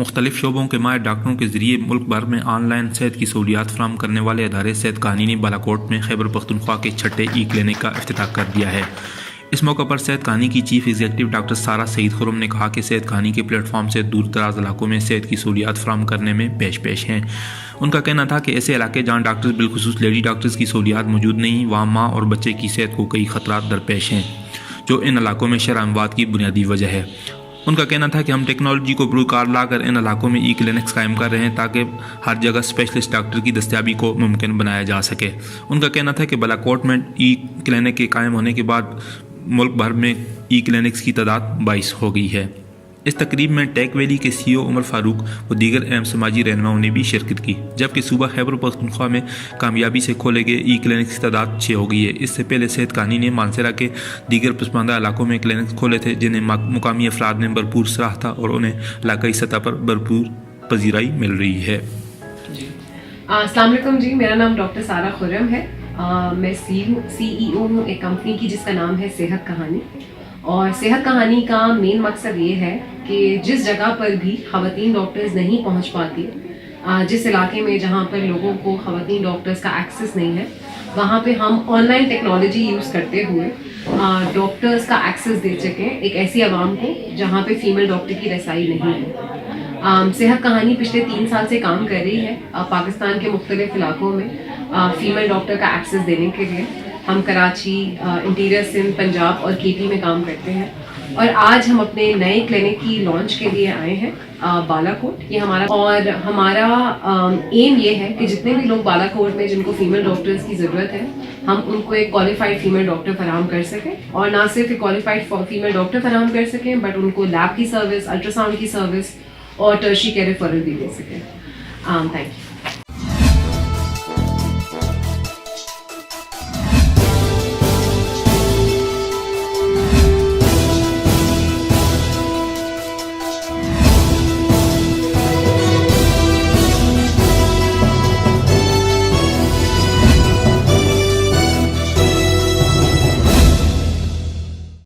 मुख्तलिफ शोबों के माहिर डॉक्टरों के जरिए मुल्क भर में ऑनलाइन सेहत की सहूलियात फराहम करने वाले अदारे सेहत कहानी ने बालाकोट में खैबर पख्तूनख्वा के छठे ई क्लिनिक का इफ्तिताह कर दिया है। इस मौके पर सेहत कहानी की चीफ एग्जीक्यूटिव डॉक्टर सारा सईद खुरम ने कहा कि सेहत कहानी के प्लेटफॉर्म से दूर दराज इलाकों में सेहत की सहूलियात फराहम करने में पेश हैं। उनका कहना था कि ऐसे इलाके जहाँ डॉक्टर्स बिलखुसूस लेडी डॉक्टर्स की सहूलियात मौजूद नहीं, वहाँ माँ और बच्चे की सेहत को कई खतरात दरपेश हैं, जो इन इलाकों में शरामवाद की बुनियादी वजह है। उनका कहना था कि हम टेक्नोलॉजी को बुरुकार लाकर इन इलाकों में ई क्लिनिक्स कायम कर रहे हैं ताकि हर जगह स्पेशलिस्ट डॉक्टर की दस्तयाबी को मुमकिन बनाया जा सके। उनका कहना था कि बालाकोट में ई क्लिनिक के कायम होने के बाद मुल्क भर में ई क्लिनिक्स की तादाद 22 हो गई है। इस तकरीब में टेक वैली के CEO उमर फारूक व दीगर अहम समाजी रहनुमाओं ने भी शिरकत की, जबकि सूबा खैबर पख्तूनख्वा में कामयाबी से खोले गए ई क्लिनिक्स की तादाद 6 हो गई है। इससे पहले सेहत कहानी ने मानसरा के दीगर पसमानदा इलाकों में क्लिनिक्स खोले थे, जिन्हें मुकामी अफराद ने भरपूर सराहा था और उन्हें इलाकाई सतह पर भरपूर पजीराई मिल रही है। अस्सलाम वालेकुम जी, मेरा नाम डॉक्टर सारा खुरम है। मैं CEO हूँ एक कंपनी की जिसका नाम है सेहत कहानी। और सेहत कहानी का मेन मकसद ये है कि जिस जगह पर भी ख़वातीन डॉक्टर्स नहीं पहुंच पाती, जिस इलाके में जहां पर लोगों को ख़वातीन डॉक्टर्स का एक्सेस नहीं है, वहां पे हम ऑनलाइन टेक्नोलॉजी यूज़ करते हुए डॉक्टर्स का एक्सेस दे सकें एक ऐसी आवाम को जहां पे फीमेल डॉक्टर की रसाई नहीं है। सेहत कहानी पिछले 3 साल से काम कर रही है पाकिस्तान के मुख्तलिफ इलाकों में फ़ीमेल डॉक्टर का एक्सेस देने के लिए। हम कराची, इंटीरियर सिंध, पंजाब और KP में काम करते हैं और आज हम अपने नए क्लिनिक की लॉन्च के लिए आए हैं बालाकोट। ये हमारा एम ये है कि जितने भी लोग बालाकोट में जिनको फीमेल डॉक्टर्स की ज़रूरत है, हम उनको एक क्वालिफाइड फीमेल डॉक्टर फराहम कर सकें और ना सिर्फ एक क्वालिफाइड फीमेल डॉक्टर फराहम कर सकें बट उनको लैब की सर्विस, अल्ट्रासाउंड की सर्विस और टर्शियरी केयर रेफरल भी दे सकें। Thank you.